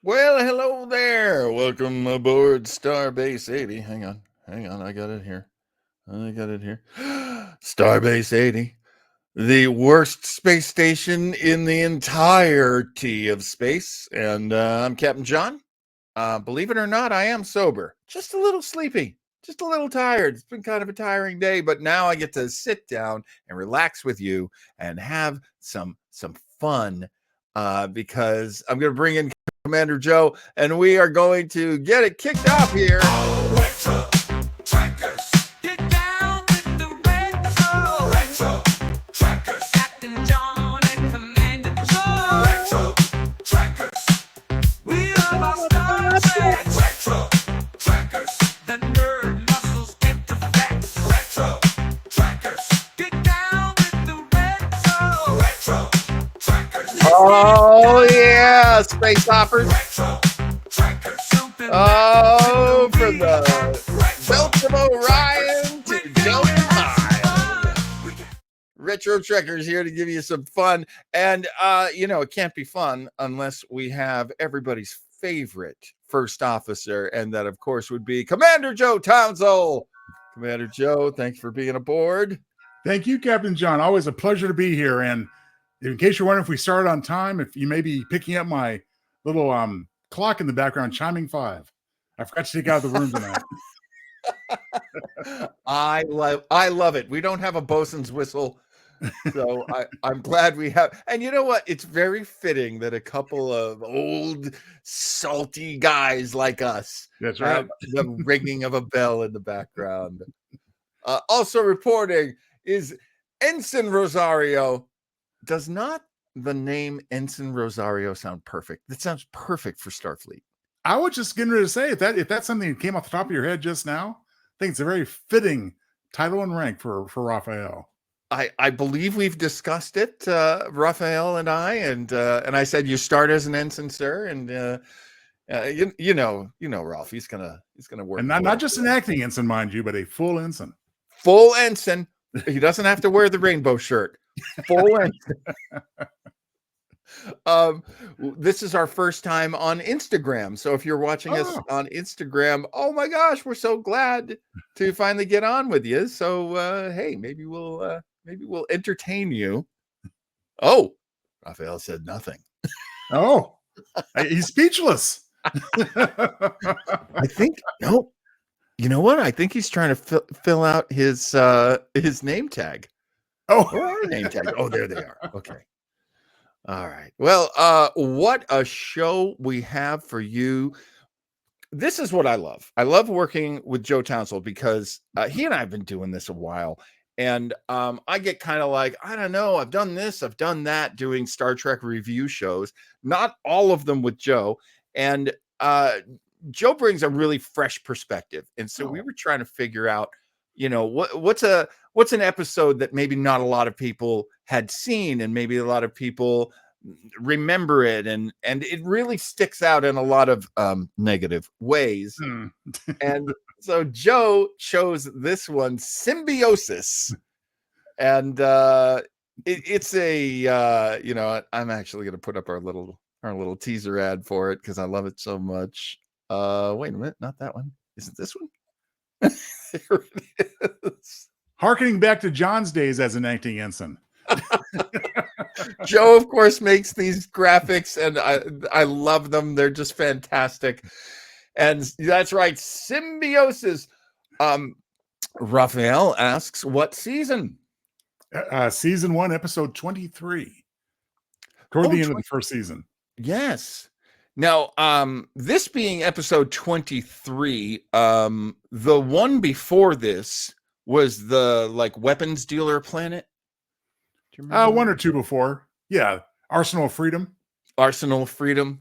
Well, hello there. Welcome aboard Starbase 80. Hang on. I got it here. Starbase 80, the worst space station in the entirety of space. And I'm Captain John. Believe it or not, I am sober. Just a little sleepy. Just a little tired. It's been kind of a tiring day, but now I get to sit down and relax with you and have some fun because I'm going to bring in Commander Joe, and we are going to get it kicked off here. Retro Trackers. Get down with the retro Trackers. Capt'n John and Commander Joe. Retro Trackers. We love our Star Trek. Retro Trackers. The nerd muscles get to flex. Retro Trackers. Get down with the retro Trackers. Oh yeah, space hoppers. Retro Trackers. Oh, from the belts of Orion to Delta. Retro Trekkers here to give you some fun. And, it can't be fun unless we have everybody's favorite first officer. And that, of course, would be Commander Joe Townsell. Commander Joe, thanks for being aboard. Thank you, Captain John. Always a pleasure to be here. And in case you're wondering if we started on time, if you may be picking up my little clock in the background chiming 5. I forgot to take out of the room tonight. I love it. We don't have a bosun's whistle, so I'm glad we have. And you know what? It's very fitting that a couple of old salty guys like us That's right. have the ringing of a bell in the background. Also reporting is Ensign Rosario. Does not the name Ensign Rosario sound perfect? That sounds perfect for Starfleet. I was just getting ready to say, if that's something that came off the top of your head just now, I think it's a very fitting title and rank for Raphael. I believe we've discussed it, Raphael and I said you start as an ensign, sir, and you know, Ralph, he's gonna work, and not just an acting ensign, mind you, but a full ensign. Full ensign. He doesn't have to wear the rainbow shirt. Full ensign. This is our first time on Instagram, so if you're watching us on Instagram, oh my gosh, we're so glad to finally get on with you. So hey, maybe we'll entertain you. Oh, Raphael said nothing. Oh, he's speechless. I think no. You know what? I think he's trying to fill out his name tag. Oh, name tag. Oh, there they are. Okay. All right. Well, what a show we have for you. This is what I love. I love working with Joe Townsell because he and I have been doing this a while. And I get kind of like, I don't know, I've done this, I've done that, doing Star Trek review shows, not all of them with Joe. And Joe brings a really fresh perspective. And so we were trying to figure out, what's an episode that maybe not a lot of people had seen, and maybe a lot of people remember it, and it really sticks out in a lot of negative ways. And so Joe chose this one, Symbiosis, and it's a I'm actually going to put up our little teaser ad for it because I love it so much. Wait a minute, not that one. Is it this one? There it is. Harkening back to John's days as an acting ensign. Joe, of course, makes these graphics, and I love them. They're just fantastic. And that's right, Symbiosis. Raphael asks, what season? Season 1, episode 23. Toward the end of the first season. Yes. Now, this being episode 23, the one before this was the weapons dealer planet. Do you remember? One or two before. Yeah. Arsenal of Freedom. Arsenal of Freedom,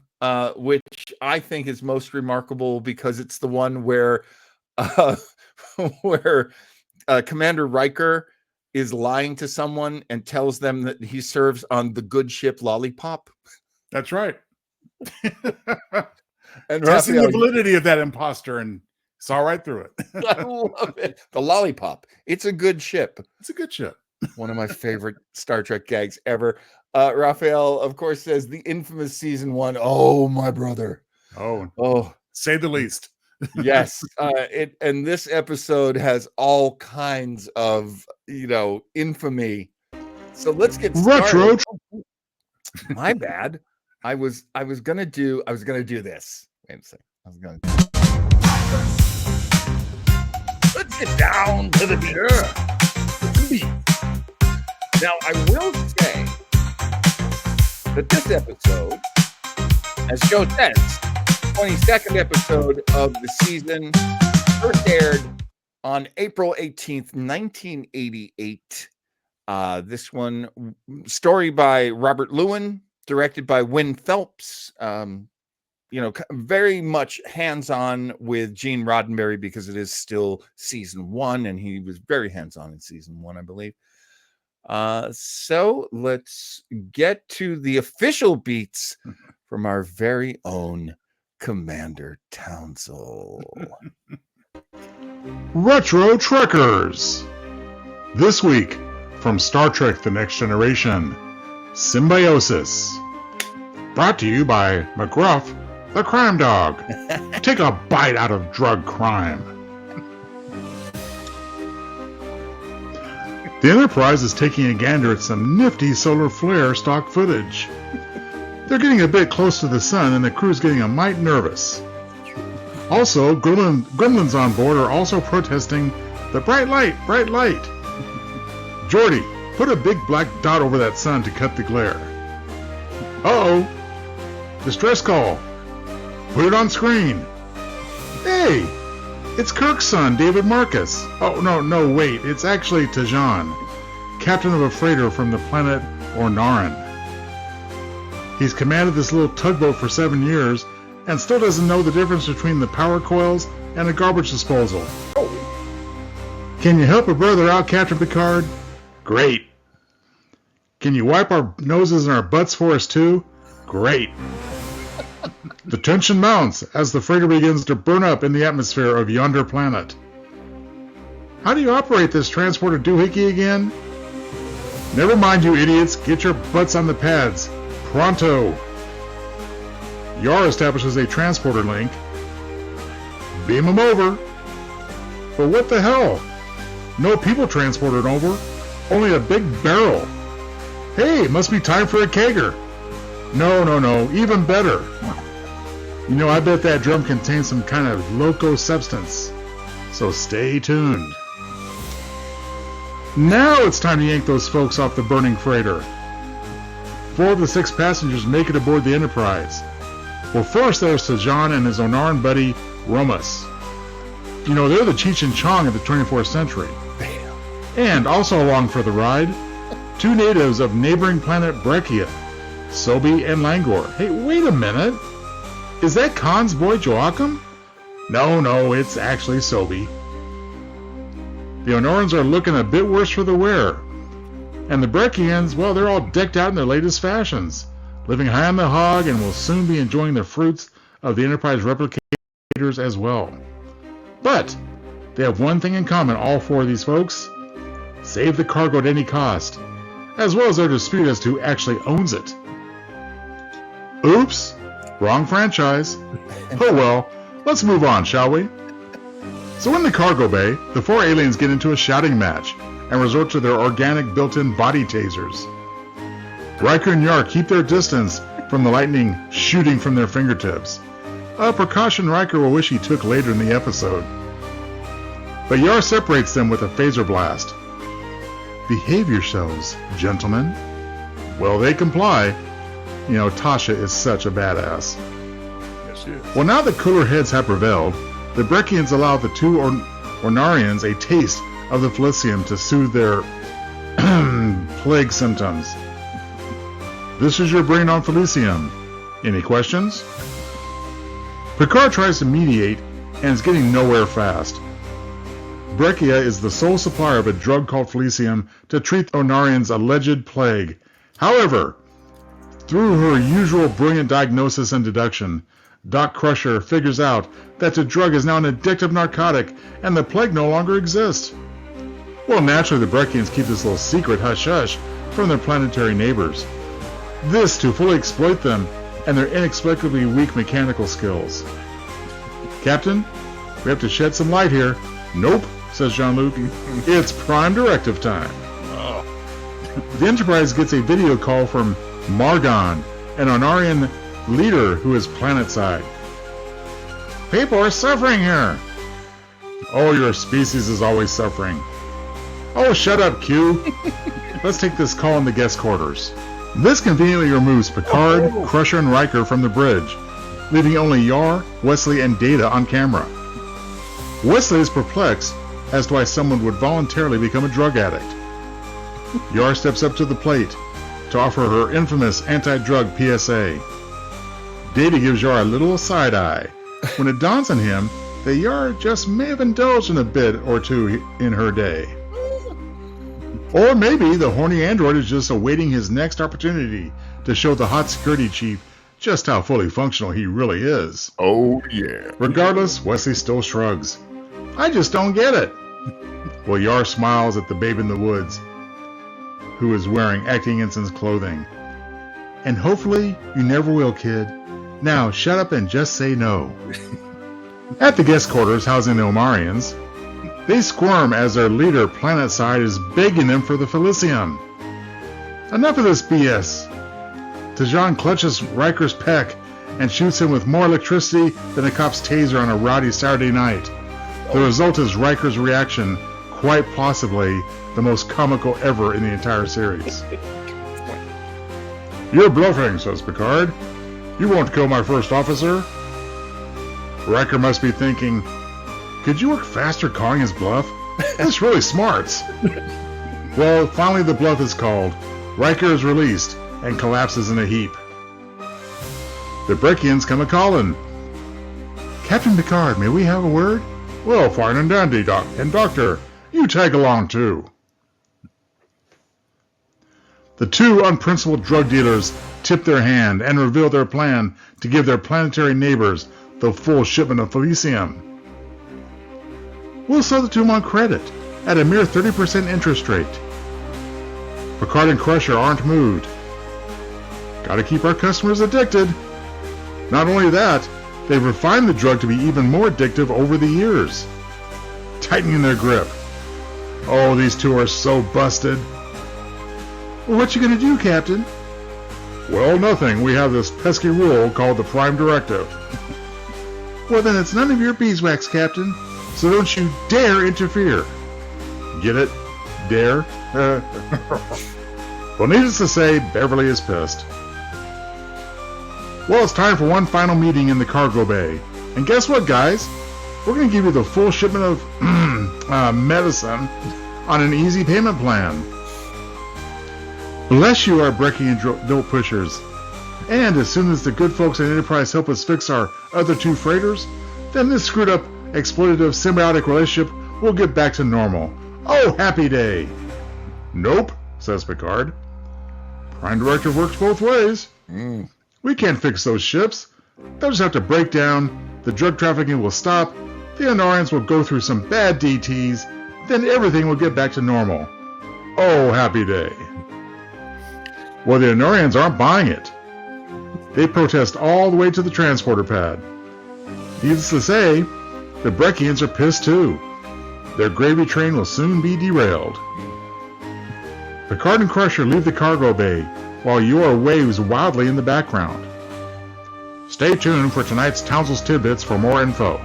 which I think is most remarkable because it's the one where Commander Riker is lying to someone and tells them that he serves on the good ship Lollipop. That's right. And testing the validity of that imposter and saw right through it. I love it. The Lollipop. It's a good ship. It's a good ship. One of my favorite Star Trek gags ever. Raphael, of course, says the infamous season 1. Oh, my brother. Oh, say the least. yes. And this episode has all kinds of, infamy. So let's get started. Retro. My bad. I was gonna do this. Wait a second. Let's get down to the beat. Now I will say that this episode, as Joe says, 22nd episode of the season, first aired on April 18th, 1988. This one, story by Robert Lewin, directed by Wynn Phelps. Very much hands-on with Gene Roddenberry because it is still season 1, and he was very hands-on in season 1, I believe. So let's get to the official beats from our very own Commander Townsell. Retro Trekkers. This week, from Star Trek The Next Generation, Symbiosis. Brought to you by McGruff, the crime dog. Take a bite out of drug crime. The Enterprise is taking a gander at some nifty solar flare stock footage. They're getting a bit close to the sun, and the crew's getting a mite nervous. Also, gremlins on board are also protesting the bright light, bright light. Geordi, put a big black dot over that sun to cut the glare. Uh-oh. Distress call. Put it on screen. Hey, it's Kirk's son, David Marcus. Oh, no, wait. It's actually Tajan, captain of a freighter from the planet Ornaran. He's commanded this little tugboat for 7 years and still doesn't know the difference between the power coils and a garbage disposal. Can you help a brother out, Captain Picard? Great. Can you wipe our noses and our butts for us too? Great. The tension mounts as the freighter begins to burn up in the atmosphere of yonder planet. How do you operate this transporter doohickey again? Never mind, you idiots. Get your butts on the pads. Pronto. Yar establishes a transporter link. Beam them over. But what the hell? No people transported over. Only a big barrel. Hey, must be time for a kegger. No. Even better. I bet that drum contains some kind of loco substance. So stay tuned. Now it's time to yank those folks off the burning freighter. 4 of the 6 passengers make it aboard the Enterprise. Well, first there's Tajan and his Ornaran buddy, Romus. They're the Cheech and Chong of the 24th century. And also along for the ride, 2 natives of neighboring planet Breccia, Sobi and Langor. Hey, wait a minute. Is that Khan's boy Joachim? No, it's actually Sobi. The Ornarans are looking a bit worse for the wear. And the Breccians, well, they're all decked out in their latest fashions, living high on the hog, and will soon be enjoying the fruits of the Enterprise replicators as well. But they have one thing in common, all 4 of these folks: save the cargo at any cost, as well as their dispute as to who actually owns it. Oops, wrong franchise. Oh well, let's move on, shall we? So in the cargo bay, the 4 aliens get into a shouting match and resort to their organic built-in body tasers. Riker and Yar keep their distance from the lightning shooting from their fingertips, a precaution Riker will wish he took later in the episode. But Yar separates them with a phaser blast. Behave yourselves, gentlemen. Well, they comply. Tasha is such a badass. Yes, she is. Well, now that cooler heads have prevailed, the Breccians allow the 2 Ornarians a taste of the Felicium to soothe their plague symptoms. This is your brain on Felicium. Any questions? Picard tries to mediate and is getting nowhere fast. Breccia is the sole supplier of a drug called Felicium to treat Ornarians' alleged plague. However, through her usual brilliant diagnosis and deduction, Doc Crusher figures out that the drug is now an addictive narcotic and the plague no longer exists. Well, naturally, the Breccians keep this little secret hush-hush from their planetary neighbors. This to fully exploit them and their inexplicably weak mechanical skills. Captain, we have to shed some light here. Nope, says Jean-Luc. It's Prime Directive time. The Enterprise gets a video call from Margon, an Onarian leader who is planet-side. People are suffering here. Oh, your species is always suffering. Oh, shut up, Q. Let's take this call in the guest quarters. This conveniently removes Picard, Crusher, and Riker from the bridge, leaving only Yar, Wesley, and Data on camera. Wesley is perplexed as to why someone would voluntarily become a drug addict. Yar steps up to the plate to offer her infamous anti-drug PSA. Data gives Yar a little side-eye when it dawns on him that Yar just may have indulged in a bit or two in her day. Or maybe the horny android is just awaiting his next opportunity to show the hot security chief just how fully functional he really is. Oh, yeah. Regardless, Wesley still shrugs. I just don't get it. Well, Yar smiles at the babe in the woods, who is wearing acting ensign's clothing. And hopefully you never will, kid. Now shut up and just say no. At the guest quarters housing the Omarians, they squirm as their leader, Planetside, is begging them for the Felicium. Enough of this BS. Tajan clutches Riker's peck and shoots him with more electricity than a cop's taser on a rowdy Saturday night. The result is Riker's reaction, quite possibly the most comical ever in the entire series. You're bluffing, says Picard. You won't kill my first officer. Riker must be thinking, could you work faster calling his bluff? This really smarts. Well, finally the bluff is called. Riker is released and collapses in a heap. The Brekians come a-calling. Captain Picard, may we have a word? Well, fine and dandy, Doc. And Doctor, you tag along too. The two unprincipled drug dealers tip their hand and reveal their plan to give their planetary neighbors the full shipment of Felicium. We'll sell it to them on credit, at a mere 30% interest rate. Picard and Crusher aren't moved. Gotta keep our customers addicted. Not only that, they've refined the drug to be even more addictive over the years, tightening their grip. Oh, these two are so busted. Well, what you gonna do, Captain? Well, nothing. We have this pesky rule called the Prime Directive. Well, then it's none of your beeswax, Captain. So don't you dare interfere. Get it? Dare? Well, needless to say, Beverly is pissed. Well, it's time for one final meeting in the cargo bay. And guess what, guys? We're going to give you the full shipment of medicine on an easy payment plan. Bless you, our Brecky and Dope Pushers. And as soon as the good folks at Enterprise help us fix our other two freighters, then this screwed up exploitative symbiotic relationship will get back to normal. Oh, happy day! Nope, says Picard. Prime Directive works both ways. We can't fix those ships. They'll just have to break down, the drug trafficking will stop, the Onarians will go through some bad DTs, then everything will get back to normal. Oh, happy day. Well, the Onarians aren't buying it. They protest all the way to the transporter pad. Needless to say, the Breckians are pissed too. Their gravy train will soon be derailed. Picard and Crusher leave the cargo bay, while Yor waves wildly in the background. Stay tuned for tonight's Townsend's Tidbits for more info.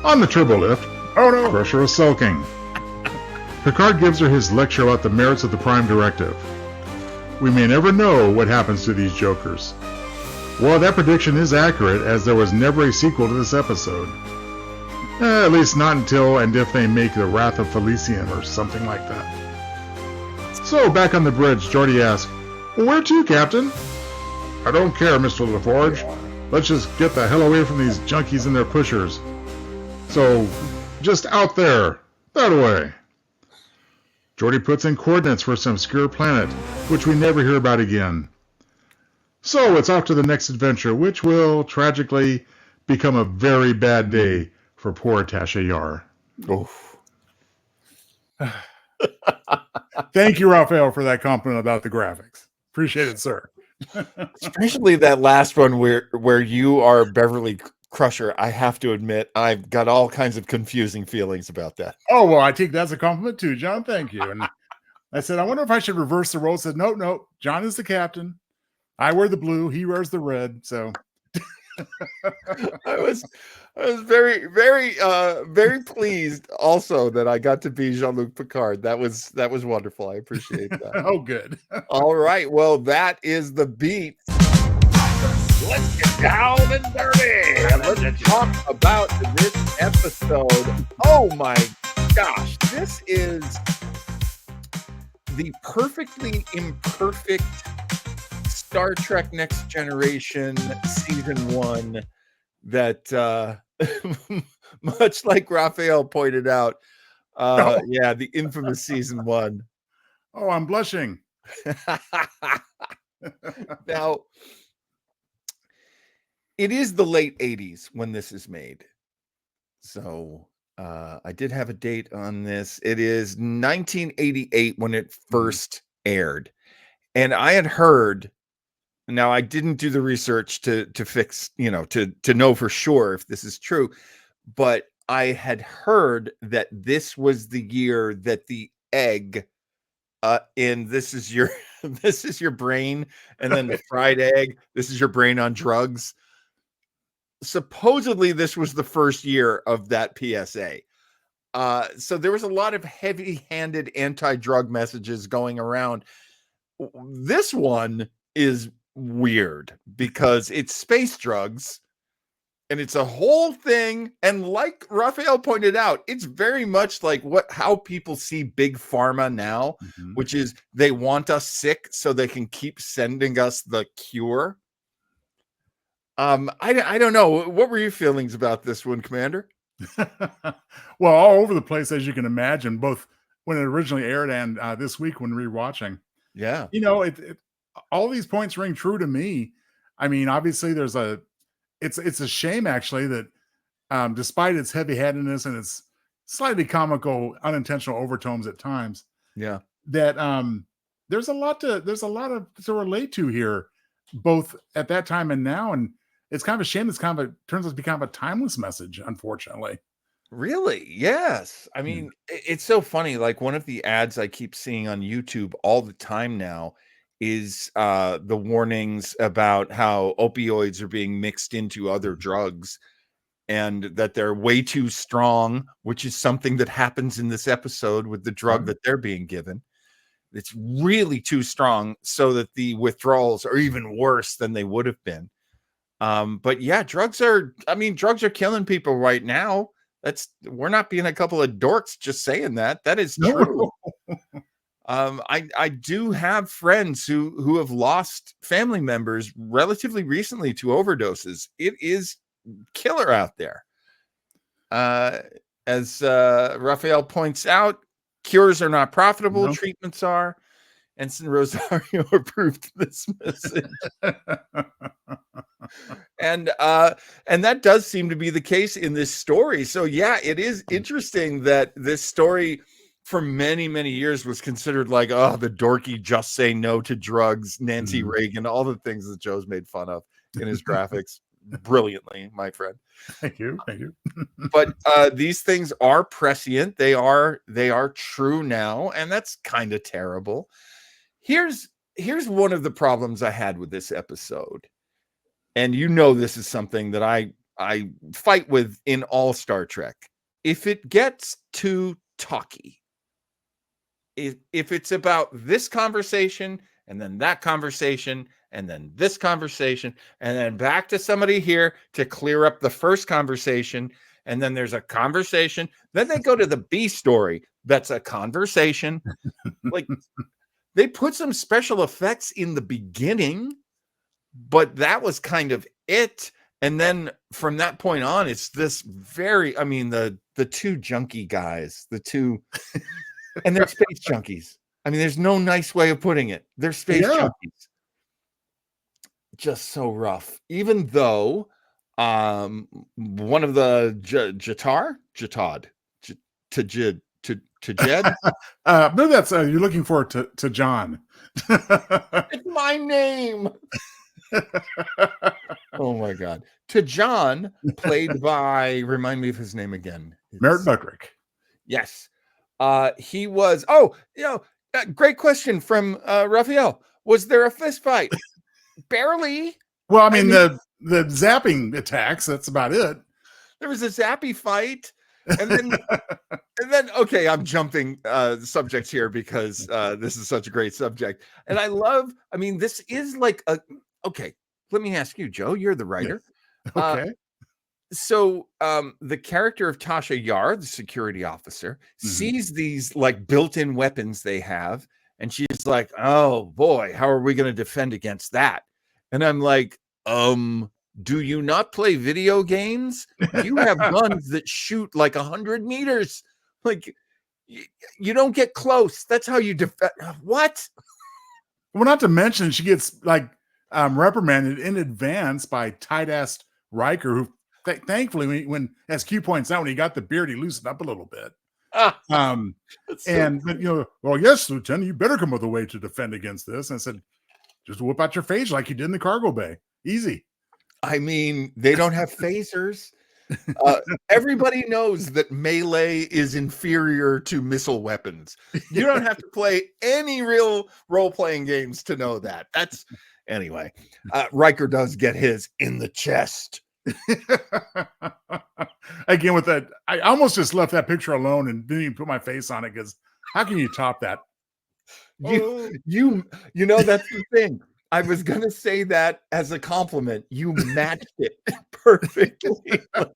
On the turbo lift, Crusher is sulking. Picard gives her his lecture about the merits of the Prime Directive. We may never know what happens to these jokers. Well, that prediction is accurate, as there was never a sequel to this episode. At least not until and if they make the Wrath of Felicium or something like that. So, back on the bridge, Geordi asks, well, where to, Captain? I don't care, Mr. LaForge. Let's just get the hell away from these junkies and their pushers. So, just out there, that way. Geordi puts in coordinates for some obscure planet, which we never hear about again. So it's off to the next adventure, which will, tragically, become a very bad day for poor Tasha Yar. Oof. Thank you, Raphael, for that compliment about the graphics. Appreciate it, sir. Especially that last one where you are Beverly Crusher. I have to admit, I've got all kinds of confusing feelings about that. Oh, well, I take that as a compliment too, John. Thank you. And I said, I wonder if I should reverse the role. Said, no, no, John is the captain. I wear the blue, he wears the red. So I was very, very, very pleased also that I got to be Jean-Luc Picard. That was wonderful. I appreciate that. oh, good. All right. Well, that is the beat. Let's get down and dirty. And let's talk about this episode. Oh my gosh. This is the perfectly imperfect Star Trek Next Generation season 1 that much like Raphael pointed out, yeah, the infamous season 1. Oh, I'm blushing. Now, it is the late 80s when this is made. So I did have a date on this. It is 1988 when it first aired. And I had heard, now I didn't do the research to fix, to know for sure if this is true, but I had heard that this was the year that the egg in this is your this is your brain, and then the fried egg, this is your brain on drugs. Supposedly this was the first year of that PSA. So there was a lot of heavy-handed anti-drug messages going around. This one is weird because it's space drugs and it's a whole thing. And like Raphael pointed out, it's very much like how people see big pharma now, which is they want us sick so they can keep sending us the cure. I don't know. What were your feelings about this one, Commander? Well, all over the place, as you can imagine, both when it originally aired and this week when rewatching. Yeah. All these points ring true to me. I mean, obviously it's a shame actually that despite its heavy-handedness and its slightly comical, unintentional overtones at times, yeah, that there's a lot to relate to here, both at that time and now. And it's kind of a shame it's turns out to be kind of a timeless message, unfortunately. Really? Yes. I mean, it's so funny. Like one of the ads I keep seeing on YouTube all the time now is the warnings about how opioids are being mixed into other drugs and that they're way too strong, which is something that happens in this episode with the drug that they're being given. It's really too strong so that the withdrawals are even worse than they would have been. But yeah, drugs are killing people right now. We're not being a couple of dorks just saying that. That is true. I do have friends who have lost family members relatively recently to overdoses. It is killer out there. As Raphael points out, cures are not profitable, treatments are. Ensign Rosario approved this message. And that does seem to be the case in this story. So yeah, it is interesting that this story for many, many years was considered like, oh, the dorky just say no to drugs, Nancy Reagan, all the things that Joe's made fun of in his graphics brilliantly, my friend. Thank you. But these things are prescient. They are true now, and that's kind of terrible. Here's one of the problems I had with this episode. And this is something that I fight with in all Star Trek. If it gets too talky, if it's about this conversation and then that conversation and then this conversation and then back to somebody here to clear up the first conversation, and then there's a conversation, then they go to the B story. That's a conversation. Like they put some special effects in the beginning, but that was kind of it. And then from that point on, it's this the two junkie guys, and they're space junkies. I mean, there's no nice way of putting it. They're space junkies. Just so rough. Even though one of the To Jed? No, that's you're looking for to John. It's my name. Oh my God. To John, played by, remind me of his name again. Merritt Buckrick. Yes. He was, great question from Raphael. Was there a fist fight? Barely. Well, I mean, the zapping attacks, that's about it. There was a zappy fight. And then, okay, I'm jumping subjects here because this is such a great subject. And I mean, this is like okay, let me ask you, Joe, you're the writer. Okay. So the character of Tasha Yar, the security officer, sees these like built-in weapons they have, and she's like, oh boy, how are we going to defend against that? And I'm like, do you not play video games? You have guns that shoot like 100 meters. Like, you don't get close. That's how you defend. What? Well, not to mention she gets like reprimanded in advance by tight-ass Riker, who thankfully, when as Q points out, when he got the beard, he loosened up a little bit. Well, yes, Lieutenant, you better come up with a way to defend against this. And I said, just whip out your phage like you did in the cargo bay. Easy. I mean, they don't have phasers. Everybody knows that melee is inferior to missile weapons. You don't have to play any real role-playing games to know that. That's anyway. Riker does get his in the chest. Again, with that, I almost just left that picture alone and didn't even put my face on it because how can you top that? You know, that's the thing. I was gonna say that as a compliment. You matched it perfectly. For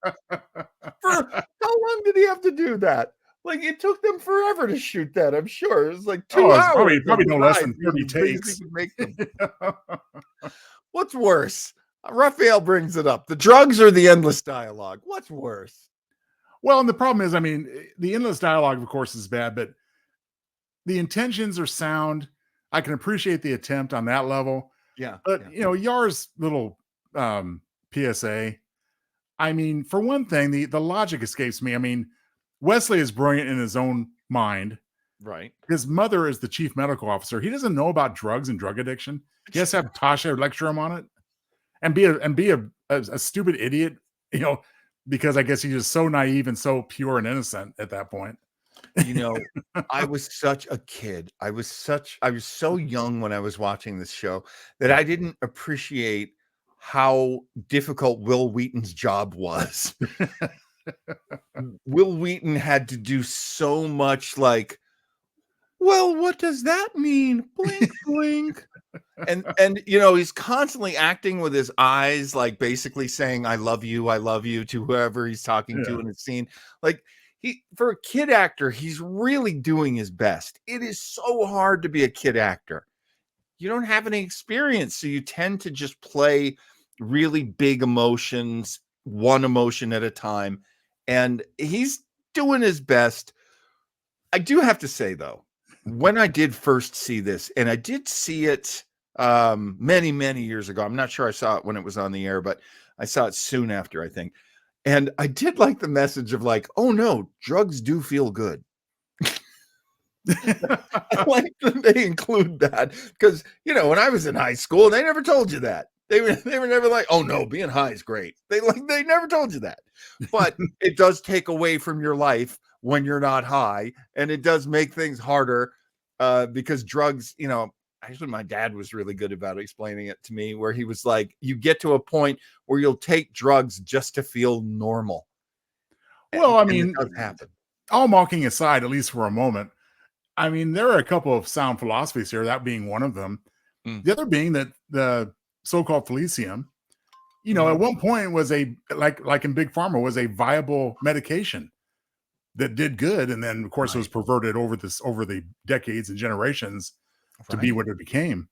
how long did he have to do that? Like, it took them forever to shoot that. I'm sure it was like 2 hours. Probably no less than 30 takes. What's worse? Raphael brings it up. The drugs or the endless dialogue? What's worse? Well, and the problem is, I mean, the endless dialogue, of course, is bad, but the intentions are sound. I can appreciate the attempt on that level. Yeah. But, Yar's little PSA, I mean, for one thing, the logic escapes me. I mean, Wesley is brilliant in his own mind. Right. His mother is the chief medical officer. He doesn't know about drugs and drug addiction. He has to have Tasha lecture him on it and be a stupid idiot, because I guess he's just so naive and so pure and innocent at that point. I was such a kid. I was so young when I was watching this show that I didn't appreciate how difficult Will Wheaton's job was. Will Wheaton had to do so much like, well, what does that mean? Blink, blink. And he's constantly acting with his eyes, like basically saying, I love you to whoever he's talking to in the scene. Like, for a kid actor, he's really doing his best. It is so hard to be a kid actor. You don't have any experience, so you tend to just play really big emotions, one emotion at a time. And he's doing his best. I do have to say, though, when I did first see this, and I did see it many, many years ago. I'm not sure I saw it when it was on the air, but I saw it soon after, I think. And I did like the message of like, oh no, drugs do feel good. I like that they include that because, when I was in high school, they never told you that. They were never like, oh no, being high is great. They never told you that. But it does take away from your life when you're not high. And it does make things harder because drugs, actually, my dad was really good about explaining it to me, where he was like, you get to a point where you'll take drugs just to feel normal. Well, I mean, it does happen. All mocking aside, at least for a moment, I mean, there are a couple of sound philosophies here, that being one of them. The other being that the so-called Felicium, at one point was like in Big Pharma, was a viable medication that did good. And then, of course, it was perverted over the decades and generations to be what it became.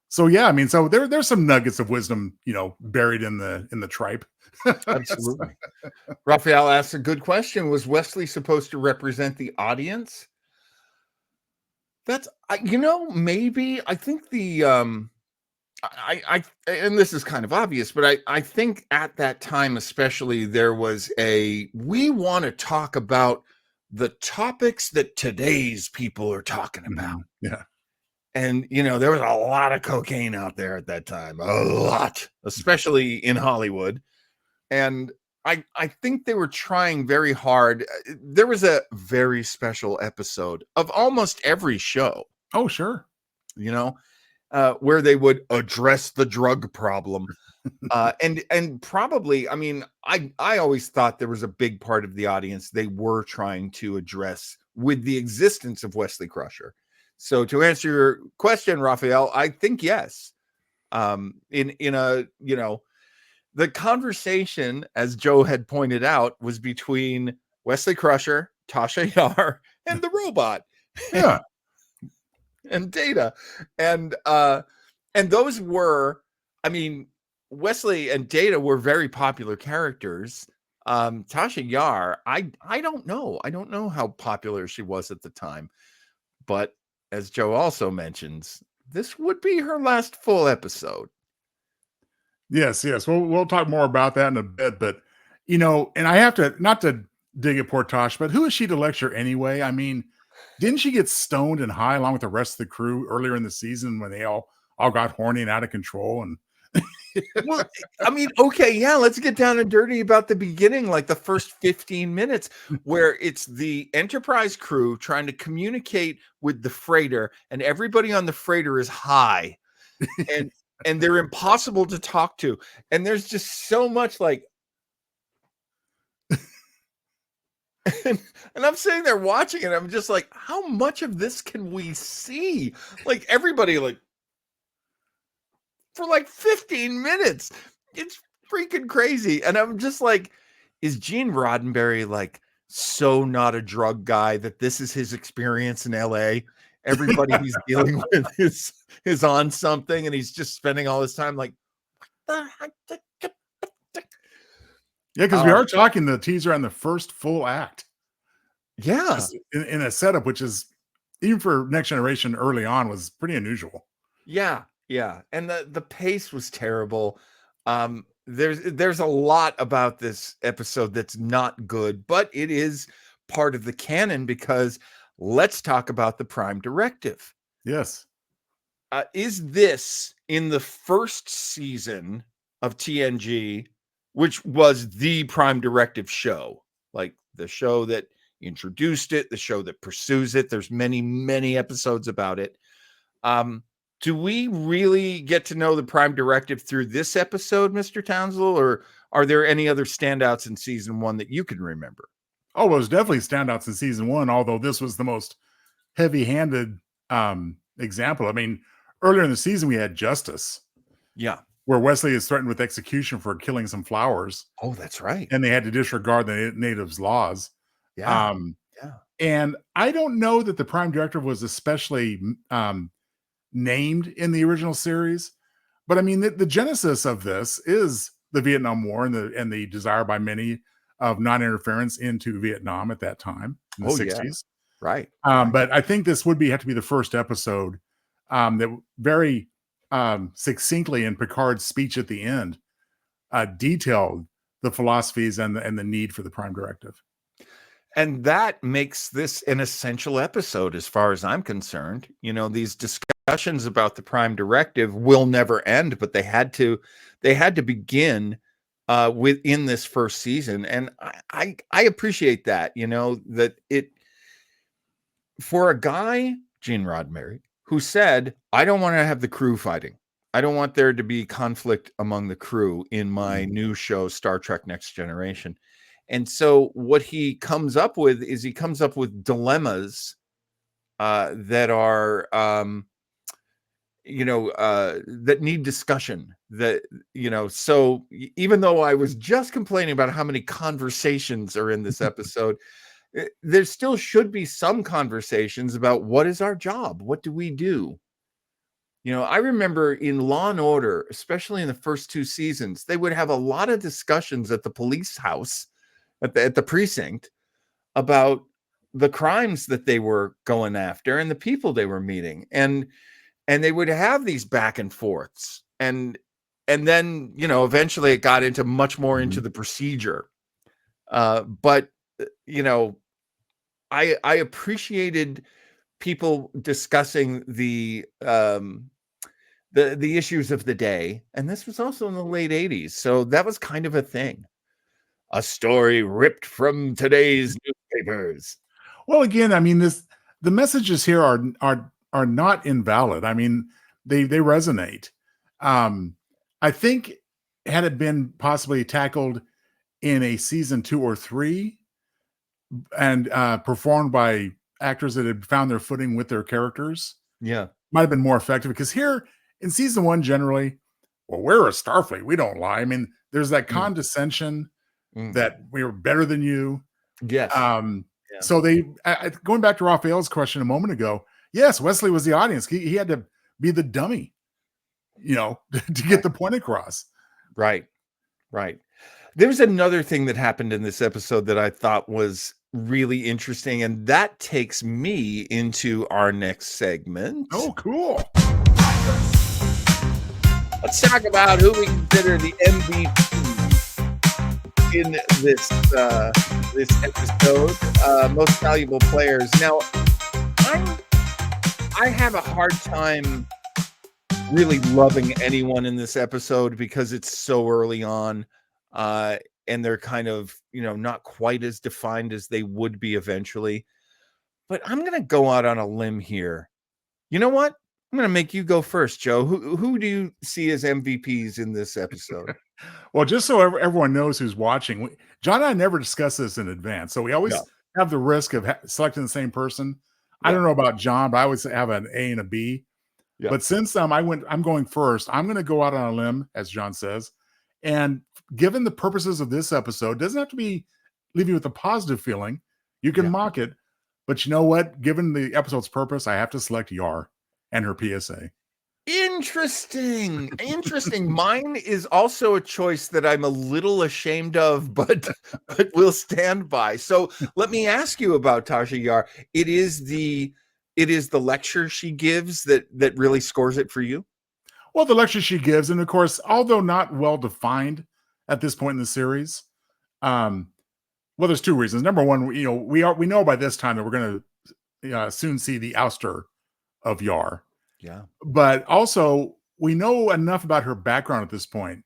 So yeah, I mean, so there's some nuggets of wisdom, buried in the tripe. Absolutely. Raphael asks a good question. Was Wesley supposed to represent the audience? That's, maybe I think the, I and this is kind of obvious, but I think at that time, especially, there was we want to talk about the topics that today's people are talking about. Yeah. And, there was a lot of cocaine out there at that time, a lot, especially in Hollywood. And I think they were trying very hard. There was a very special episode of almost every show, Oh, sure. where they would address the drug problem. And probably, I always thought there was a big part of the audience they were trying to address with the existence of Wesley Crusher. So to answer your question, Raphael, I think yes. The conversation, as Joe had pointed out, was between Wesley Crusher, Tasha Yar, and the robot. Yeah. And Data. And those were, Wesley and Data were very popular characters. Tasha Yar, I don't know. I don't know how popular she was at the time. But as Joe also mentions, this would be her last full episode. Yes. We'll talk more about that in a bit, but and I have to, not to dig at poor Tosh, but who is she to lecture anyway? Didn't she get stoned and high along with the rest of the crew earlier in the season when they all got horny and out of control? And well, okay, yeah, let's get down and dirty about the beginning, like the first 15 minutes, where it's the Enterprise crew trying to communicate with the freighter, and everybody on the freighter is high, and they're impossible to talk to, and there's just so much like, and I'm sitting there watching it, I'm just like, how much of this can we see? Like everybody like. For like 15 minutes. It's freaking crazy. And I'm just like, is Gene Roddenberry like so not a drug guy that this is his experience in LA? Everybody he's dealing with is on something, and he's just spending all his time like, yeah, because we are talking the teaser on the first full act. Yeah. In a setup, which is, even for Next Generation early on, was pretty unusual. Yeah. Yeah, and the pace was terrible. There's a lot about this episode that's not good, but it is part of the canon because let's talk about the Prime Directive. Yes. Is this in the first season of TNG, which was the Prime Directive show, like the show that introduced it, the show that pursues it? There's many, many episodes about it. Do we really get to know the Prime Directive through this episode, Mr. Townsville, or are there any other standouts in season 1 that you can remember? Oh, well, there's definitely standouts in season 1, although this was the most heavy-handed example. Earlier in the season, we had Justice. Yeah. Where Wesley is threatened with execution for killing some flowers. Oh, that's right. And they had to disregard the natives' laws. Yeah. And I don't know that the Prime Directive was especially named in the original series, but the genesis of this is the Vietnam War and the desire by many of non-interference into Vietnam at that time in the 60s. Yeah. Right. But I think this would have to be the first episode that very succinctly in Picard's speech at the end detailed the philosophies and the need for the Prime Directive. And that makes this an essential episode as far as I'm concerned. These discussions about the Prime Directive will never end, but they had to begin within this first season. And I appreciate that, that it, for a guy, Gene Roddenberry, who said, I don't want to have the crew fighting. I don't want there to be conflict among the crew in my new show, Star Trek Next Generation. And so what he comes up with is dilemmas that are, that need discussion. So even though I was just complaining about how many conversations are in this episode, there still should be some conversations about what is our job? What do we do? I remember in Law and Order, especially in the first 2 seasons, they would have a lot of discussions at the police house, at the precinct, about the crimes that they were going after and the people they were meeting. And they would have these back and forths. And then, eventually it got into much more into the procedure. But I appreciated people discussing the issues of the day, and this was also in the late 80s, so that was kind of a thing. A story ripped from today's newspapers. Well, again, I mean, the messages here are not invalid. I mean, they resonate. I think had it been possibly tackled in a season 2 or 3 and performed by actors that had found their footing with their characters, Yeah. might have been more effective. Because here in season 1, generally, well, we're a Starfleet. We don't lie. I mean, there's that condescension that we were better than you. Yes. So they going back to Raphael's question a moment ago. Yes, Wesley was the audience. He had to be the dummy, to get the point across. Right. There's another thing that happened in this episode that I thought was really interesting, and that takes me into our next segment. Oh, cool. Let's talk about who we consider the MVP in this episode. Most valuable players. Now, I have a hard time really loving anyone in this episode because it's so early on, and they're kind of, not quite as defined as they would be eventually. But I'm going to go out on a limb here. You know what? I'm going to make you go first, Joe. Who do you see as MVPs in this episode? Well, just so everyone knows who's watching, John and I never discuss this in advance. So we always have the risk of selecting the same person. I don't know about John, but I would have an A and a B. Yeah. But since I'm going first, I'm going to go out on a limb, as John says. And given the purposes of this episode, it doesn't have to leave you with a positive feeling. You can mock it. But you know what? Given the episode's purpose, I have to select Yar and her PSA. Interesting. Mine is also a choice that I'm a little ashamed of, but will stand by. So let me ask you about Tasha Yar. It is the lecture she gives that really scores it for you. Well, the lecture she gives, and of course, although not well defined at this point in the series, well, there's two reasons. Number one, we know by this time that we're going to soon see the ouster of Yar. Yeah. But also, we know enough about her background at this point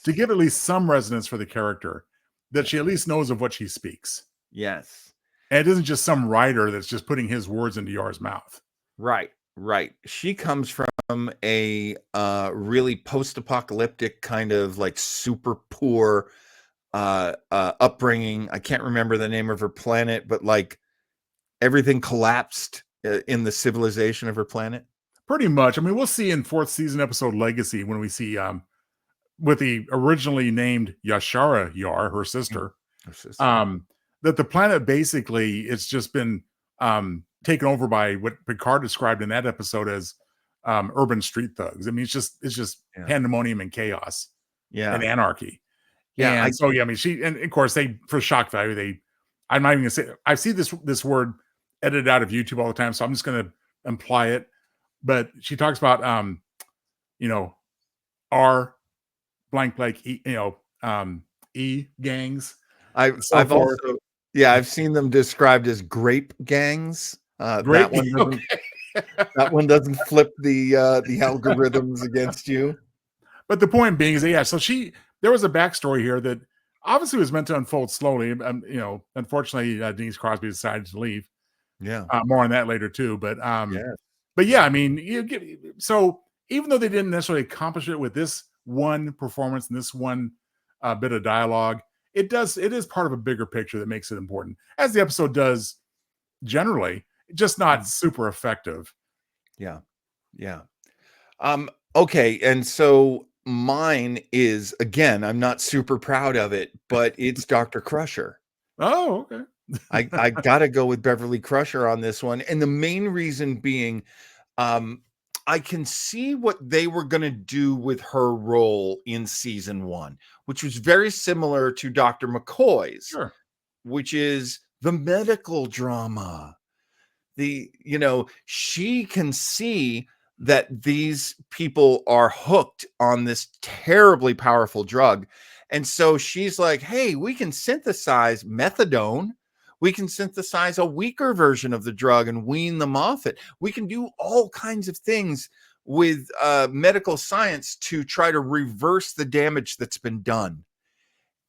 to give at least some resonance for the character, that she at least knows of what she speaks. Yes. And it isn't just some writer that's just putting his words into Yar's mouth. Right. She comes from a really post-apocalyptic kind of like super poor upbringing. I can't remember the name of her planet, but like everything collapsed in the civilization of her planet. Pretty much. I mean, we'll see in 4th season episode Legacy when we see with the originally named Yashara Yar, her sister, that the planet basically it's just been taken over by what Picard described in that episode as urban street thugs. I mean, it's just pandemonium and chaos, and anarchy. I mean, and of course for shock value, I'm not even gonna say I see this word edited out of YouTube all the time, so I'm just gonna imply it. But she talks about R blank E gangs. I've seen them described as grape gangs. That one doesn't flip the algorithms against you. But the point being is that so there was a backstory here that obviously was meant to unfold slowly. Unfortunately, Denise Crosby decided to leave. Yeah, more on that later too. But But yeah, I mean, so even though they didn't necessarily accomplish it with this one performance and this one bit of dialogue, it is part of a bigger picture that makes it important, as the episode does generally, just not super effective. Yeah. Okay, and so mine is, again, I'm not super proud of it, but it's Dr. Crusher. Oh, okay. I gotta go with Beverly Crusher on this one, and the main reason being, I can see what they were going to do with her role in season 1, which was very similar to Dr. McCoy's, which is the medical drama. She can see that these people are hooked on this terribly powerful drug, and so she's like, "Hey, we can synthesize methadone, We can synthesize a weaker version of the drug and wean them off it. We can do all kinds of things with medical science to try to reverse the damage that's been done.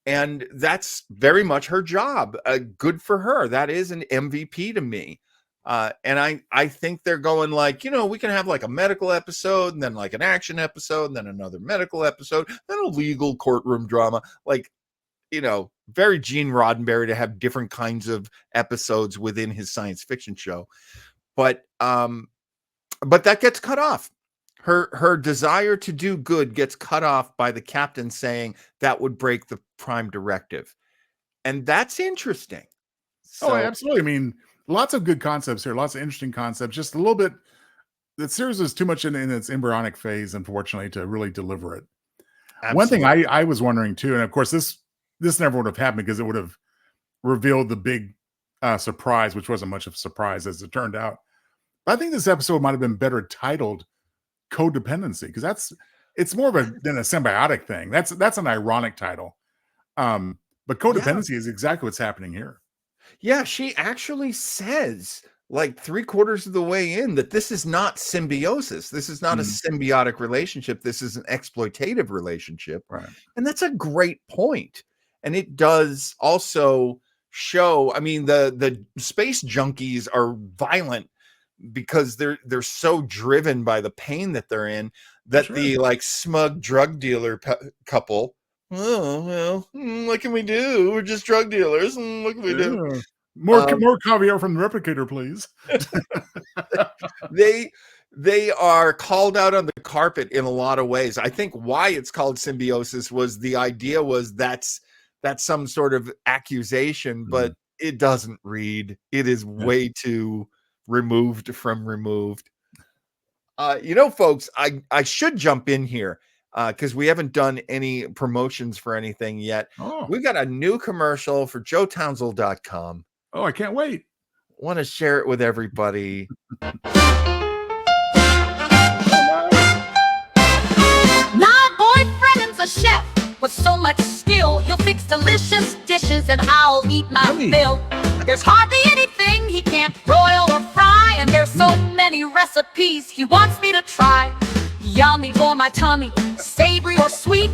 And that's very much her job. Good for her. That is an MVP to me. And I think they're going like, we can have like a medical episode and then like an action episode and then another medical episode, then a legal courtroom drama. Like, very Gene Roddenberry to have different kinds of episodes within his science fiction show. But that gets cut off. Her desire to do good gets cut off by the captain saying that would break the Prime Directive. And that's interesting. So, absolutely. I mean, lots of good concepts here, lots of interesting concepts. Just a little bit, the series is too much in its embryonic phase, unfortunately, to really deliver it. Absolutely. One thing I was wondering too, and of course this never would have happened because it would have revealed the big surprise, which wasn't much of a surprise as it turned out. But I think this episode might have been better titled Codependency, because it's more of than a symbiotic thing. That's an ironic title. But codependency is exactly what's happening here. Yeah, she actually says like 3/4 of the way in that this is not symbiosis. This is not a symbiotic relationship. This is an exploitative relationship. Right. And that's a great point. And it does also show, I mean, the space junkies are violent because they're so driven by the pain that they're in that the like smug drug dealer couple, what can we do? We're just drug dealers. What can we do? More caviar from the replicator, please. They are called out on the carpet in a lot of ways. I think why it's called Symbiosis was the idea was that's some sort of accusation, but it doesn't read. It is way too removed from removed. Folks, I should jump in here because we haven't done any promotions for anything yet. We got a new commercial for joetownsel.com. Oh, I can't wait. Want to share it with everybody. My boyfriend is a chef with so much skill. He'll fix delicious dishes and I'll eat my fill. There's hardly anything he can't broil or fry, and there's so many recipes he wants me to try. Yummy for my tummy, savory or sweet.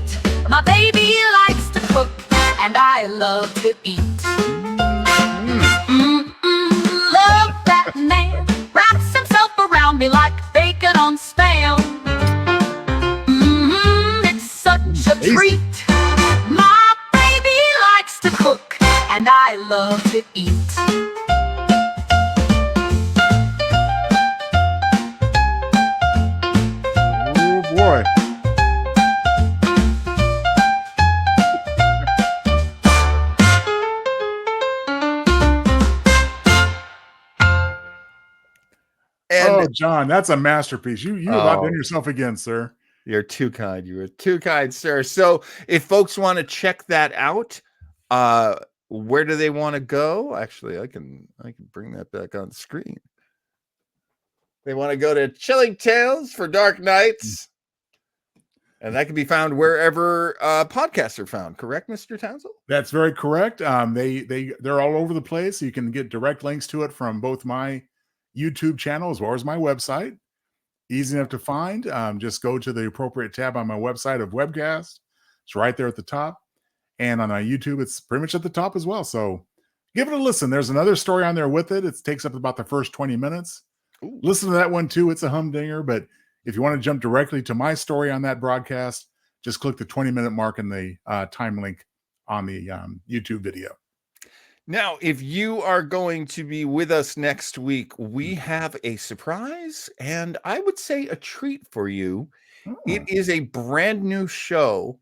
My baby likes to cook, and I love to eat. Love that man, wraps himself around me like bacon on Spam. It's such a treat. My baby likes to cook, and I love to eat. Oh boy. And John, that's a masterpiece. You have outdone yourself again, sir. You're too kind. You are too kind, sir. So if folks want to check that out, where do they want to go? Actually, I can bring that back on screen. They want to go to Chilling Tales for Dark Nights. And that can be found wherever podcasts are found. Correct, Mr. Townsend? That's very correct. They're all over the place. You can get direct links to it from both my YouTube channel as well as my website. Easy enough to find. Just go to the appropriate tab on my website of webcast. It's right there at the top. And on my YouTube, it's pretty much at the top as well. So give it a listen. There's another story on there with it. It takes up about the first 20 minutes. Ooh. Listen to that one too. It's a humdinger. But if you want to jump directly to my story on that broadcast, just click the 20-minute mark in the time link on the YouTube video. Now, if you are going to be with us next week, we have a surprise and I would say a treat for you. It is a brand new show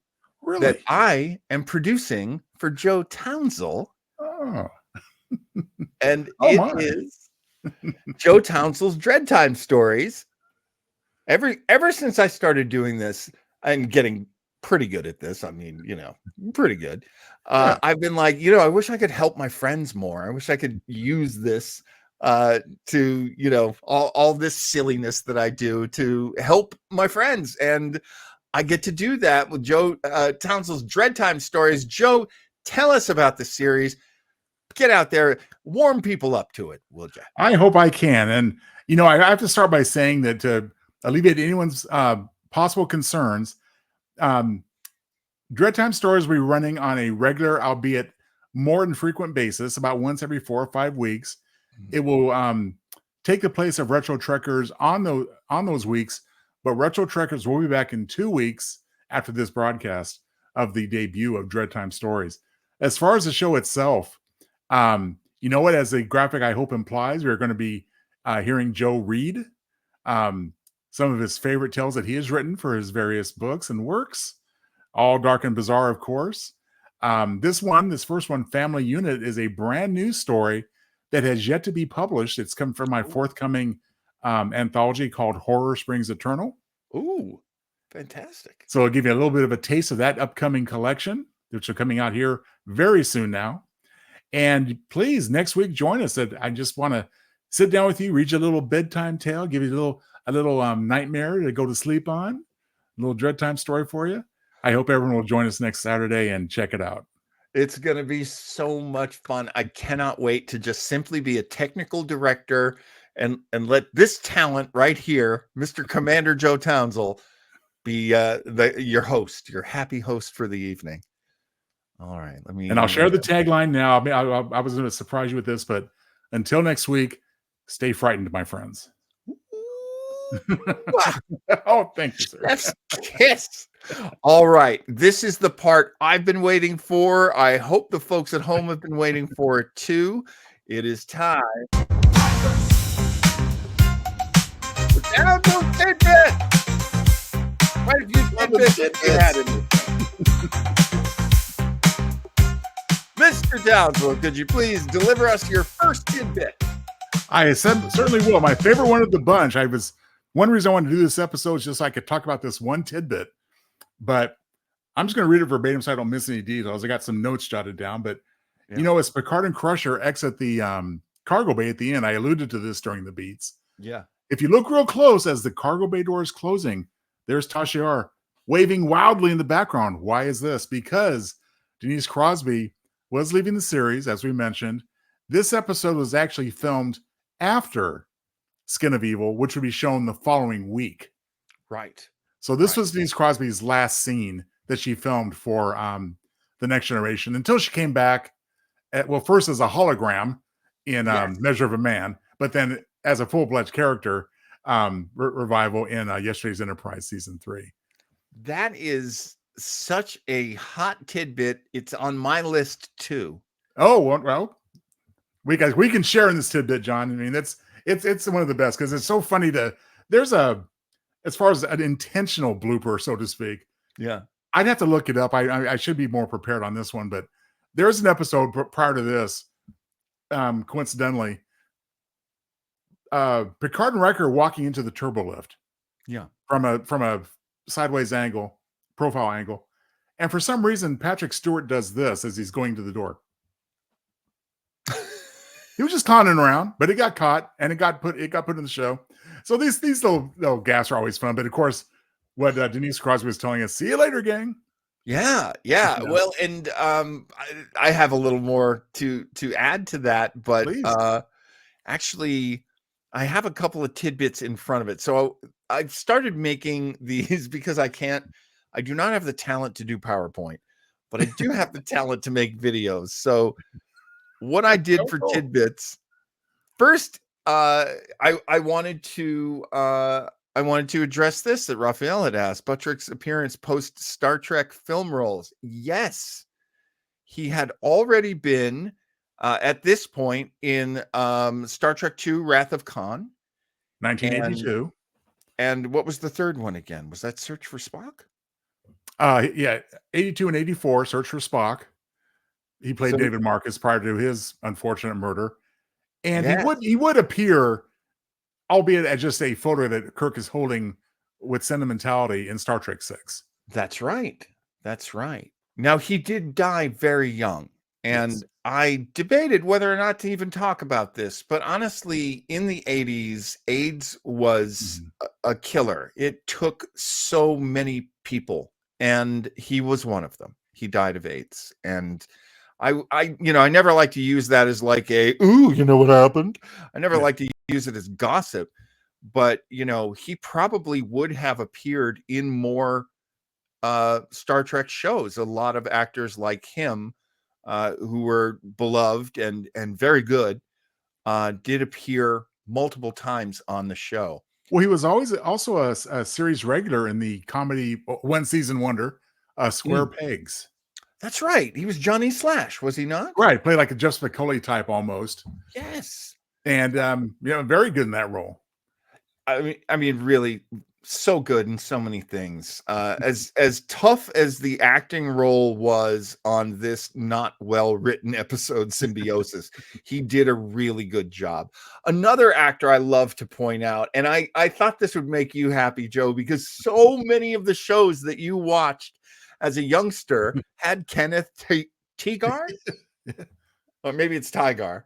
that I am producing for Joe Townsel. And it is Joe Townsel's Dread Time Stories. Ever since I started doing this, I'm getting pretty good at this. I mean, pretty good. I've been like, I wish I could help my friends more. I wish I could use this to, all this silliness that I do to help my friends. And I get to do that with Joe Townsel's Dread Time Stories. Joe, tell us about the series. get out there, warm people up to it, will you? I hope I can. And, I have to start by saying that to alleviate anyone's possible concerns, Dread Time Stories will be running on a regular, albeit more infrequent basis, about once every 4 or 5 weeks. It will take the place of Retro Trekkers on those weeks, but Retro Trekkers will be back in 2 weeks after this broadcast of the debut of Dread Time Stories. As far as the show itself, as the graphic I hope implies, we're going to be hearing Joe read some of his favorite tales that he has written for his various books and works, all dark and bizarre, of course. This first one, Family Unit, is a brand new story that has yet to be published. It's come from my forthcoming anthology called Horror Springs Eternal. Ooh, fantastic. So I'll give you a little bit of a taste of that upcoming collection, which are coming out here very soon now. And please, next week, join us. I just want to sit down with you, read you a little bedtime tale, give you a little nightmare to go to sleep on, a little Dread Time story for you. I hope everyone will join us next Saturday and check it out. It's going to be so much fun. I cannot wait to just simply be a technical director and let this talent right here, Mr. Commander Joe Townsell, be your host, your happy host for the evening. All right. And I'll share the tagline now. I was going to surprise you with this, but until next week, stay frightened, my friends. Oh, thank you, sir. Yes. Kiss. All right. This is the part I've been waiting for. I hope the folks at home have been waiting for it too. It is time. Down to tidbit. Quite a few tidbits you had in this. Mr. Downsville, could you please deliver us your first tidbit? I certainly will. My favorite one of the bunch. One reason I wanted to do this episode is just so I could talk about this one tidbit, but I'm just going to read it verbatim so I don't miss any details. I got some notes jotted down, but as Picard and Crusher exit the cargo bay at the end, I alluded to this during the beats. Yeah. If you look real close as the cargo bay door is closing, there's Tasha Yar waving wildly in the background. Why is this? Because Denise Crosby was leaving the series, as we mentioned. This episode was actually filmed after Skin of Evil, which would be shown the following week. Right. So this was Denise Crosby's last scene that she filmed for The Next Generation until she came back, first as a hologram in Measure of a Man, but then as a full-fledged character revival in Yesterday's Enterprise Season 3. That is such a hot tidbit. It's on my list too. Oh, well, we can share in this tidbit, John. I mean, it's one of the best because it's so funny as far as an intentional blooper, so to speak. Yeah. I'd have to look it up. I should be more prepared on this one, but there's an episode prior to this, coincidentally, Picard and Riker walking into the turbo lift. Yeah. From a sideways profile angle. And for some reason, Patrick Stewart does this as he's going to the door. He was just conning around, but it got caught and it got put in the show. So these little gaffes are always fun. But of course, what Denise Crosby was telling us, see you later, gang. Yeah. Well, and I have a little more to add to that, but actually, I have a couple of tidbits in front of it. So I've started making these because I do not have the talent to do PowerPoint, but I do have the talent to make videos. So what I did for tidbits, first, I wanted to address this that Raphael had asked. Buttrick's appearance post Star Trek film roles. Yes, he had already been at this point in Star Trek II: Wrath of Khan, 1982. And what was the third one again? Was that Search for Spock? 82 and 84, Search for Spock. He played David Marcus prior to his unfortunate murder. And he would appear, albeit as just a photo that Kirk is holding with sentimentality in Star Trek VI. That's right. Now, he did die very young. And yes. I debated whether or not to even talk about this. But honestly, in the 80s, AIDS was a killer. It took so many people. And he was one of them. He died of AIDS. And I never like to use that as like a, ooh, you know what happened? I never like to use it as gossip, but he probably would have appeared in more Star Trek shows. A lot of actors like him, who were beloved and very good, did appear multiple times on the show. Well, he was always also a series regular in the comedy one season wonder, Square Pegs. That's right. He was Johnny Slash, was he not? Right, played like a Jeff Spicoli type almost, Yes. and very good in that role. I mean, really, so good in so many things. As tough as the acting role was on this not well written episode, Symbiosis, he did a really good job. Another actor I love to point out, and I thought this would make you happy, Joe, because so many of the shows that you watched as a youngster had Kenneth Teagar, or maybe it's Tygar.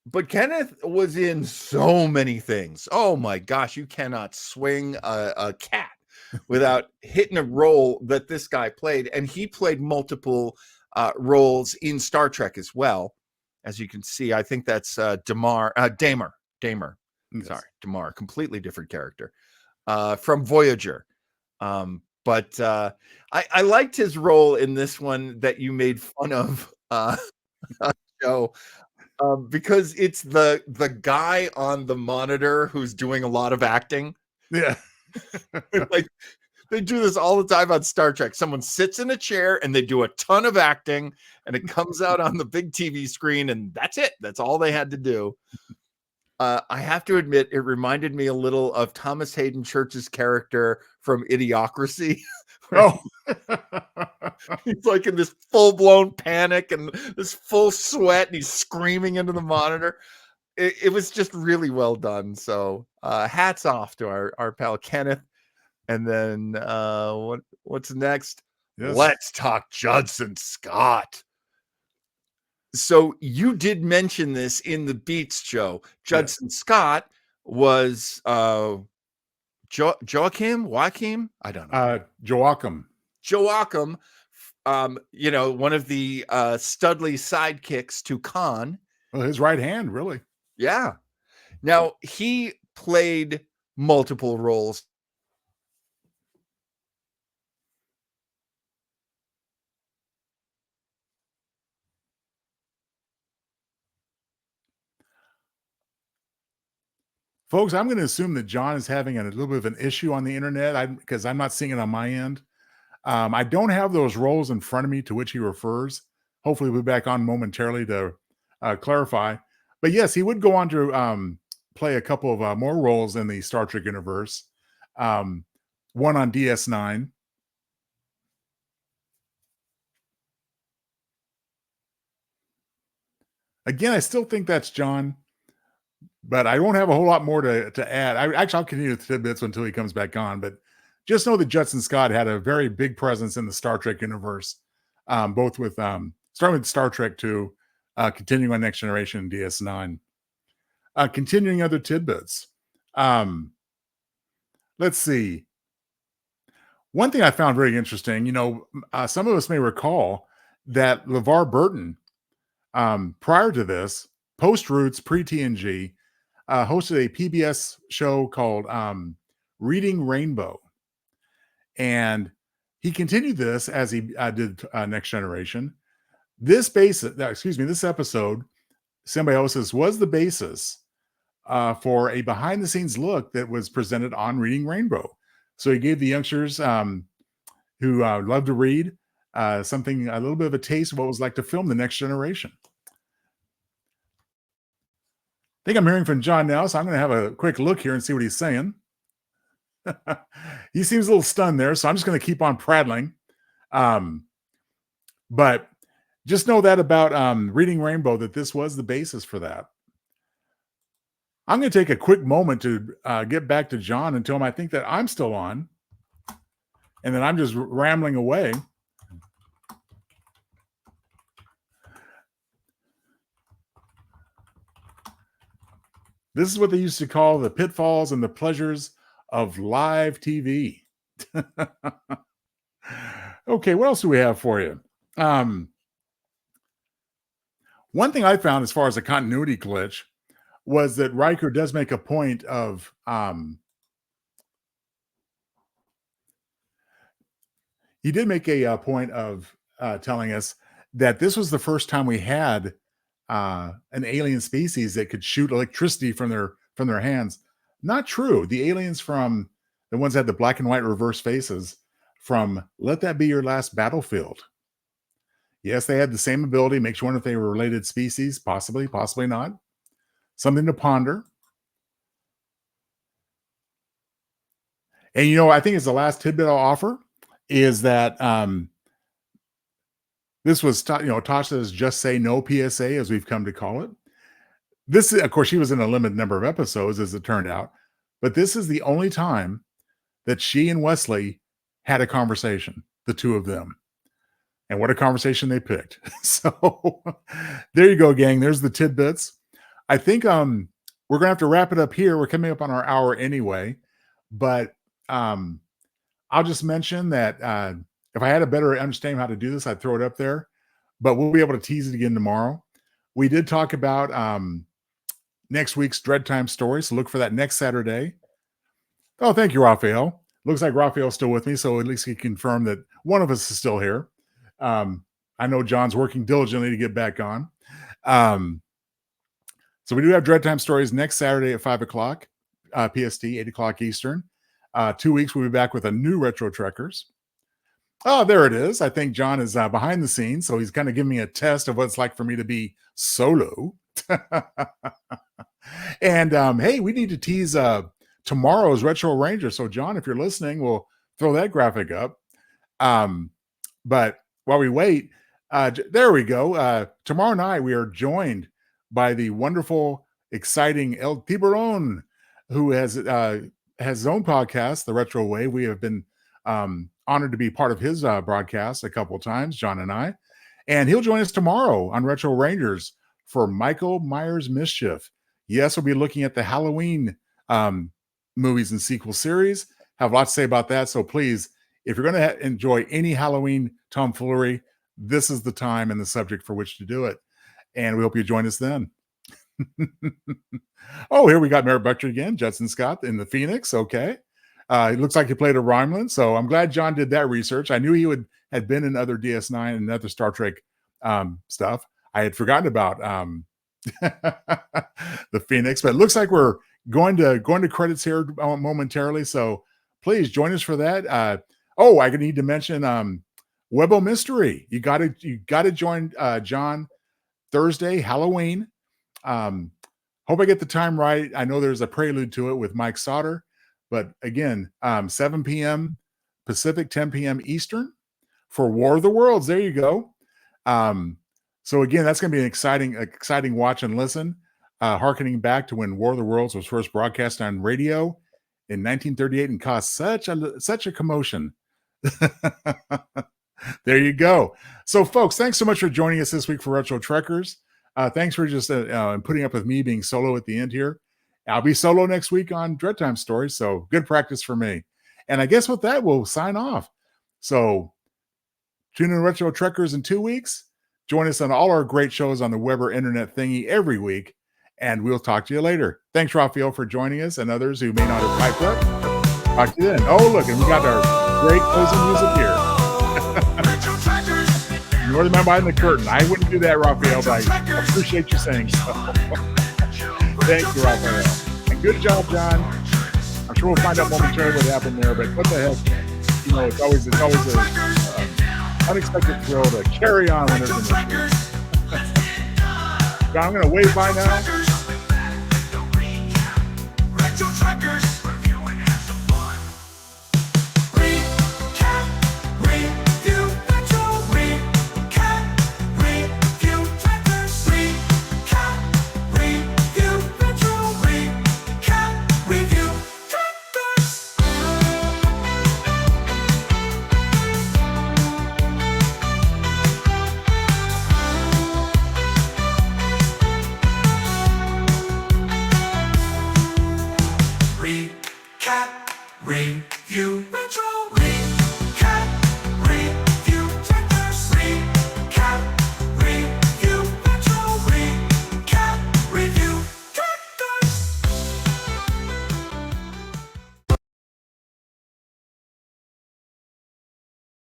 But Kenneth was in so many things. Oh my gosh, you cannot swing a cat without hitting a role that this guy played. And he played multiple roles in Star Trek as well. As you can see, I think that's Damer. Yes. Sorry, Damer, completely different character from Voyager. But I liked his role in this one that you made fun of, Joe. Because it's the guy on the monitor who's doing a lot of acting. Yeah. Like, they do this all the time on Star Trek. Someone sits in a chair and they do a ton of acting, and it comes out on the big TV screen, and that's it. That's all they had to do. I have to admit, it reminded me a little of Thomas Hayden Church's character from Idiocracy. Oh, He's like in this full-blown panic and this full sweat, and he's screaming into the monitor. It was just really well done. So hats off to our pal Kenneth. And then what's next? yes. Let's talk Judson Scott. So you did mention this in the Beats, Joe. Judson Scott was Joachim? I don't know. Joachim. Joachim, one of the Studley sidekicks to Khan. Well, his right hand, really. Yeah. Now, he played multiple roles. Folks, I'm going to assume that John is having a little bit of an issue on the internet because I'm not seeing it on my end. I don't have those roles in front of me to which he refers. Hopefully, we'll be back on momentarily to clarify. But yes, he would go on to play a couple of more roles in the Star Trek universe. One on DS9. Again, I still think that's John, but I won't have a whole lot more to add. I'll continue with tidbits until he comes back on, but just know that Judson Scott had a very big presence in the Star Trek universe, both with starting with Star Trek 2, continuing on Next Generation and DS9. Continuing other tidbits. Let's see. One thing I found very interesting, some of us may recall that LeVar Burton, prior to this, post-Roots, pre-TNG, hosted a PBS show called Reading Rainbow. And he continued this as he did Next Generation. This episode, Symbiosis, was the basis for a behind-the-scenes look that was presented on Reading Rainbow. So he gave the youngsters who love to read a little bit of a taste of what it was like to film the Next Generation. I think I'm hearing from John now, so I'm going to have a quick look here and see what he's saying. He seems a little stunned there, so I'm just going to keep on prattling. But just know that about Reading Rainbow, that this was the basis for that. I'm going to take a quick moment to get back to John and tell him I think that I'm still on, and then I'm just rambling away. This is what they used to call the pitfalls and the pleasures of live TV. Okay, what else do we have for you? One thing I found as far as a continuity glitch was that Riker does make a point of he did make a point of telling us that this was the first time we had an alien species that could shoot electricity from their hands. Not true. The aliens from the ones that had the black and white reverse faces from Let That Be Your Last Battlefield. Yes, they had the same ability. Makes you wonder if they were related species. Possibly, possibly not. Something to ponder. And I think it's the last tidbit I'll offer is that this was Tasha's Just Say No PSA, as we've come to call it. This, of course, she was in a limited number of episodes, as it turned out, but this is the only time that she and Wesley had a conversation, the two of them. And what a conversation they picked. So there you go, gang. There's the tidbits. I think we're going to have to wrap it up here. We're coming up on our hour anyway, but I'll just mention that if I had a better understanding how to do this, I'd throw it up there, but we'll be able to tease it again tomorrow. We did talk about next week's Dread Time story, so look for that next Saturday. Oh, thank you, Raphael. Looks like Raphael's still with me, so at least he confirmed that one of us is still here. I know John's working diligently to get back on. So we do have Dread Time stories next Saturday at 5 o'clock PST, 8 o'clock Eastern. 2 weeks, we'll be back with a new Retro Trekkers. Oh, there it is. I think John is behind the scenes, so he's kind of giving me a test of what it's like for me to be solo. And hey, we need to tease tomorrow's Retro Ranger. So, John, if you're listening, we'll throw that graphic up. But while we wait, there we go. Tomorrow night, we are joined by the wonderful, exciting El Tiburon, who has his own podcast, The Retro Way. We have been honored to be part of his broadcast a couple of times, John and I. And he'll join us tomorrow on Retro Rangers for Michael Myers Mischief. Yes, we'll be looking at the Halloween movies and sequel series. Have a lot to say about that. So please, if you're going to enjoy any Halloween tomfoolery, this is the time and the subject for which to do it. And we hope you join us then. Oh, here we got Merritt Butcher again, Judson Scott in the Phoenix. Okay. It looks like he played a Romulan. So I'm glad John did that research. I knew he had been in other DS9 and other Star Trek stuff. I had forgotten about the Phoenix, but it looks like we're going to credits here momentarily. So please join us for that. I need to mention Webo Mystery. You got to join John Thursday, Halloween. Hope I get the time right. I know there's a prelude to it with Mike Sauter, but again, 7 p.m. Pacific, 10 p.m. Eastern for War of the Worlds. There you go. So again, that's going to be an exciting watch and listen, harkening back to when War of the Worlds was first broadcast on radio in 1938 and caused such a commotion. There you go. So folks, thanks so much for joining us this week for Retro Trekkers. Thanks for just putting up with me being solo at the end here. I'll be solo next week on Dread Time Stories, so good practice for me. And I guess with that, we'll sign off. So tune in to Retro Trekkers in 2 weeks. Join us on all our great shows on the Weber Internet thingy every week, and we'll talk to you later. Thanks, Raphael, for joining us, and others who may not have piped up. Talk to you then. Oh, look, and we got our great closing music here. You're the man behind the curtain. I wouldn't do that, Raphael, but I appreciate you saying so. Thank you, Raphael. And good job, John. I'm sure we'll find out momentarily what happened there, but what the heck? It's always an unexpected thrill to carry on when there's an issue. John, I'm going to wave bye now.